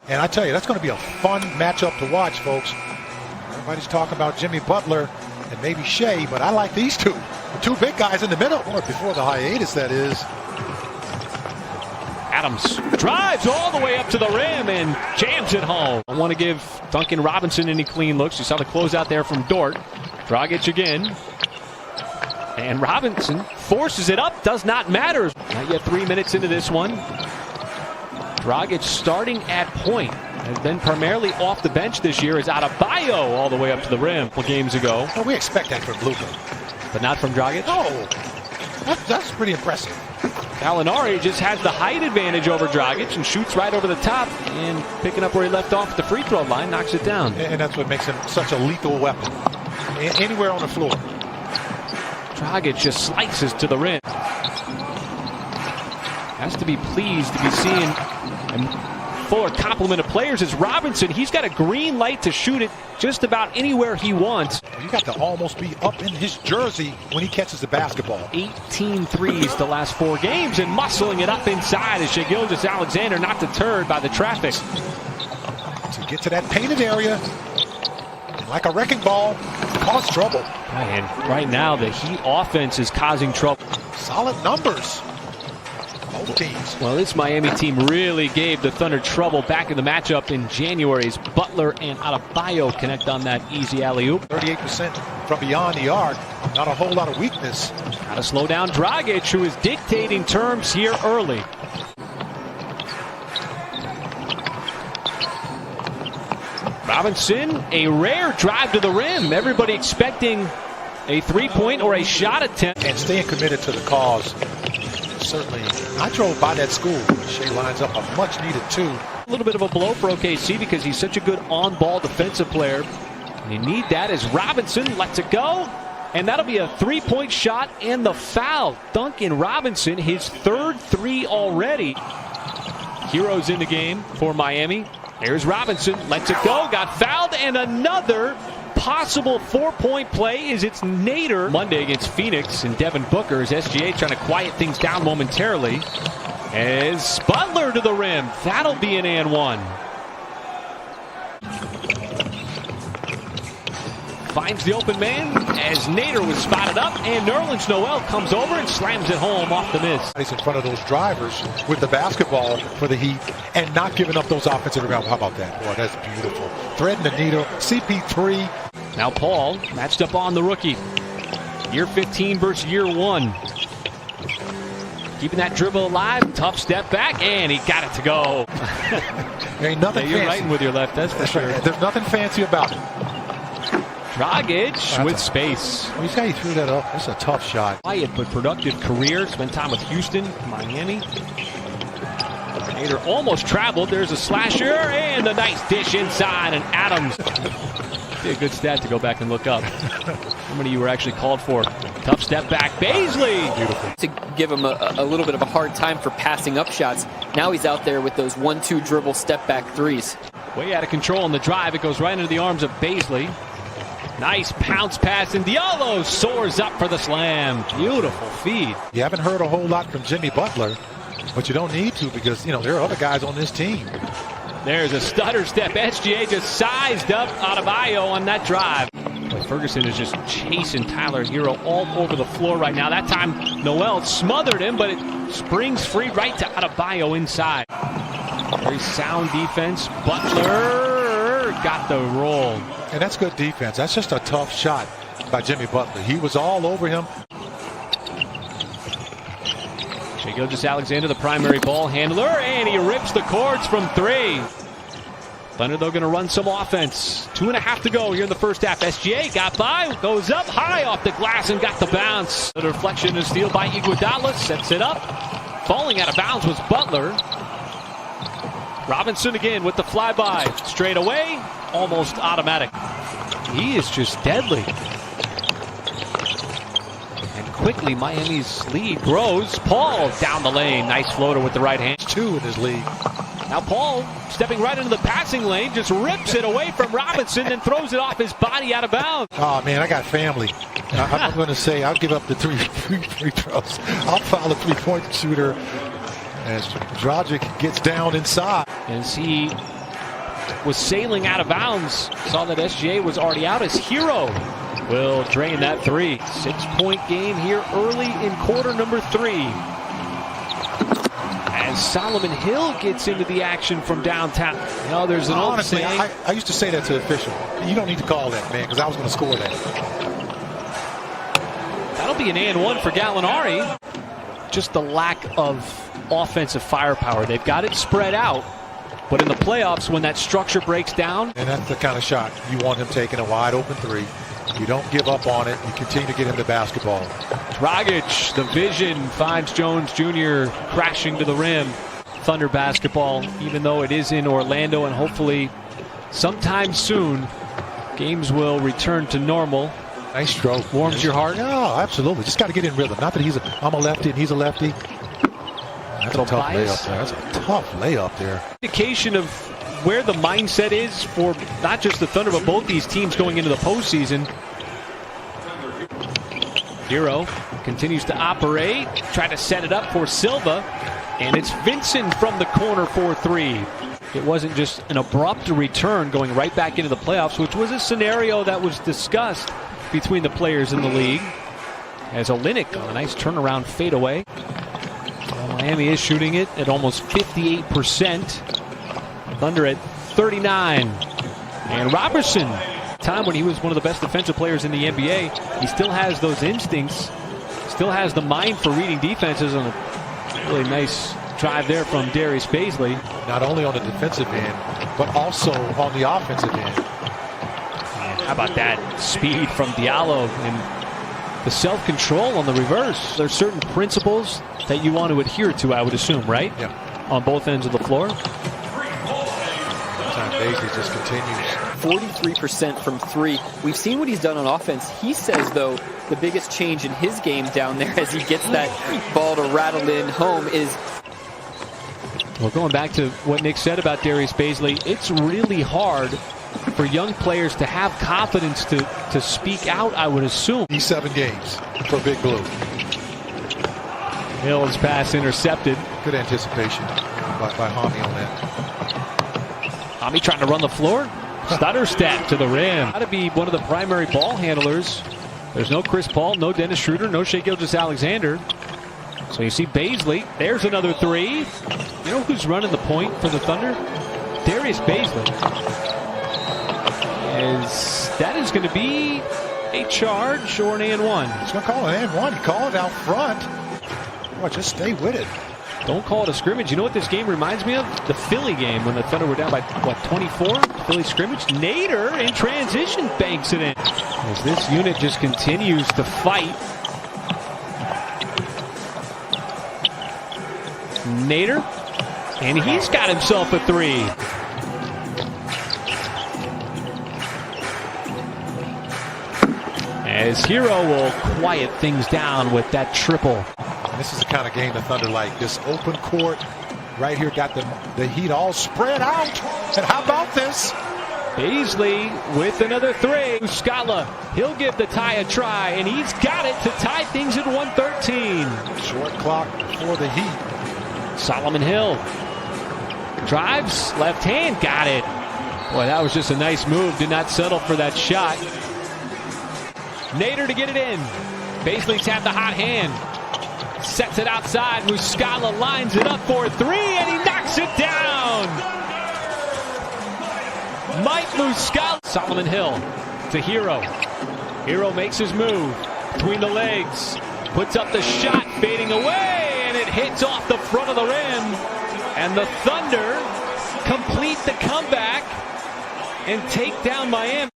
And I tell you, that's going to be a fun matchup to watch, folks. Everybody's talking about Jimmy Butler and maybe Shea, but I like these two. The two big guys in the middle. Or before the hiatus, that is. Adams drives all the way up to the rim and jams it home. I want to give Duncan Robinson any clean looks. You saw the closeout there from Dort. Dragic again. And Robinson forces it up. Does not matter. Not yet 3 minutes into this one. Dragic starting at point. Has been primarily off the bench this year. Is Adebayo all the way up to the rim a couple games ago. Well, we expect that from Luka. But not from Dragic? No. That's pretty impressive. Gallinari just has the height advantage over Dragic and shoots right over the top, and picking up where he left off at the free throw line, knocks it down. And that's what makes him such a lethal weapon. Anywhere on the floor. Dragic just slices to the rim. Has to be pleased to be seeing a fuller complement of players as Robinson. He's got a green light to shoot it just about anywhere he wants. You got to almost be up in his jersey when he catches the basketball. 18 threes the last 4 games and muscling it up inside as Shai Gilgeous-Alexander not deterred by the traffic. To get to that painted area, like a wrecking ball, cause trouble. And right now the Heat offense is causing trouble. Solid numbers. Both teams. Well, this Miami team really gave the Thunder trouble back in the matchup in January as Butler and Adebayo connect on that easy alley-oop. 38% from beyond the arc. Not a whole lot of weakness. Got to slow down Dragic, who is dictating terms here early. Robinson, a rare drive to the rim. Everybody expecting a three-point or a shot attempt. And staying committed to the cause. Certainly, I drove by that school. Shea lines up a much-needed 2. A little bit of a blow for OKC because he's such a good on-ball defensive player. And you need that as Robinson lets it go. And that'll be a 3-point shot and the foul. Duncan Robinson, his 3rd 3 already. Heroes in the game for Miami. There's Robinson, lets it go, got fouled, and another possible 4-point play is it's Nader. Monday against Phoenix and Devin Booker as SGA trying to quiet things down momentarily. As Butler to the rim, that'll be an and one. Finds the open man as Nader was spotted up, and Nerlens Noel comes over and slams it home off the miss. He's in front of those drivers with the basketball for the Heat and not giving up those offensive rebounds. How about that? Boy, that's beautiful. Threading the needle. CP3. Now Paul matched up on the rookie. Year 15 versus year 1. Keeping that dribble alive. Tough step back, and he got it to go. There ain't nothing you're fancy. writing with your left, that's for sure. Right. There's nothing fancy about it. Dragic with space. You see how he threw that up? That's a tough shot. Quiet but productive career. Spent time with Houston, Miami. Nader almost traveled. There's a slasher and a nice dish inside. And Adams. Be a good stat to go back and look up. How many of you were actually called for? Tough step back. Baisley. Beautiful. To give him a little bit of a hard time for passing up shots. Now he's out there with those 1-2 dribble step back threes. Way out of control on the drive. It goes right into the arms of Baisley. Nice pounce pass, and Diallo soars up for the slam. Beautiful feed. You haven't heard a whole lot from Jimmy Butler, but you don't need to because, there are other guys on this team. There's a stutter step. SGA just sized up Adebayo on that drive. Ferguson is just chasing Tyler Hero all over the floor right now. That time, Noel smothered him, but it springs free right to Adebayo inside. Very sound defense. Butler got the roll. And that's good defense. That's just a tough shot by Jimmy Butler. He was all over him. Shai Gilgeous-Alexander, the primary ball handler, and he rips the cords from 3. Thunder, though, going to run some offense. 2.5 to go here in the first half. SGA got by, goes up high off the glass and got the bounce. The deflection is steal by Iguodala, sets it up. Falling out of bounds was Butler. Robinson again with the flyby. Straight away, almost automatic. He is just deadly. And quickly, Miami's lead grows. Paul down the lane. Nice floater with the right hand. 2 in his lead. Now Paul, stepping right into the passing lane, just rips it away from Robinson and throws it off his body out of bounds. Oh, man, I got family. I'm going to say I'll give up the three free throws. I'll foul a three-point shooter as Dragic gets down inside. As he was sailing out of bounds. Saw that SGA was already out as Hero will drain that three. 6-point game here early in quarter number 3. As Solomon Hill gets into the action from downtown. No, there's an old Honestly, saying. I used to say that to the official. You don't need to call that, man, because I was going to score that. That'll be an and one for Gallinari. Just the lack of offensive firepower. They've got it spread out, but in the playoffs, when that structure breaks down. And that's the kind of shot you want him taking, a wide open three. You don't give up on it. You continue to get him the basketball. Dragic, the vision, finds Jones Jr. crashing to the rim. Thunder basketball, even though it is in Orlando, and hopefully sometime soon, games will return to normal. Nice stroke. Warms your heart? No, absolutely. Just got to get in rhythm. Not that I'm a lefty and he's a lefty. That's a tough layup there. That's a tough layup there. Indication of where the mindset is for not just the Thunder, but both these teams going into the postseason. Hero continues to operate, try to set it up for Silva, and it's Vincent from the corner for 3. It wasn't just an abrupt return going right back into the playoffs, which was a scenario that was discussed between the players in the league. As Olynyk on a nice turnaround fadeaway. Miami is shooting it at almost 58%. Thunder at 39. And Robertson, time when he was one of the best defensive players in the NBA, he still has those instincts, still has the mind for reading defenses, on a really nice drive there from Darius Bazley. Not only on the defensive end, but also on the offensive end. And how about that speed from Diallo and the self-control on the reverse? There's certain principles that you want to adhere to, I would assume, right? Yeah. On both ends of the floor. Bazley just continues. 43% from 3. We've seen what he's done on offense. He says, though, the biggest change in his game down there as he gets that ball to rattle in home is... Well, going back to what Nick said about Darius Bazley, it's really hard for young players to have confidence to speak out, I would assume. These 7 games for Big Blue. Hill's pass intercepted. Good anticipation by Hami on that. Hami trying to run the floor. Stutter step to the rim. Got to be one of the primary ball handlers. There's no Chris Paul, no Dennis Schroeder, no Shai Gilgeous-Alexander. So you see Bazley. There's another 3. You know who's running the point for the Thunder? Darius Bazley. That is going to be a charge or an and one. He's going to call it an and one. He called it out front. Boy, just stay with it. Don't call it a scrimmage. You know what this game reminds me of? The Philly game when the Thunder were down by, what, 24? Philly scrimmage. Nader in transition banks it in. As this unit just continues to fight. Nader. And he's got himself a 3. As Hero will quiet things down with that triple. And this is the kind of game the Thunder like. This open court right here got the heat all spread out. And how about this? Bazley with another 3. Muscala, he'll give the tie a try, and he's got it to tie things at 113. Short clock for the Heat. Solomon Hill drives, left hand, got it. Boy, that was just a nice move. Did not settle for that shot. Nader to get it in. Bazley tapped the hot hand. Sets it outside. Muscala lines it up for 3, and he knocks it down. Mike Muscala. Solomon Hill to Hero. Hero makes his move between the legs. Puts up the shot, fading away, and it hits off the front of the rim. And the Thunder complete the comeback and take down Miami.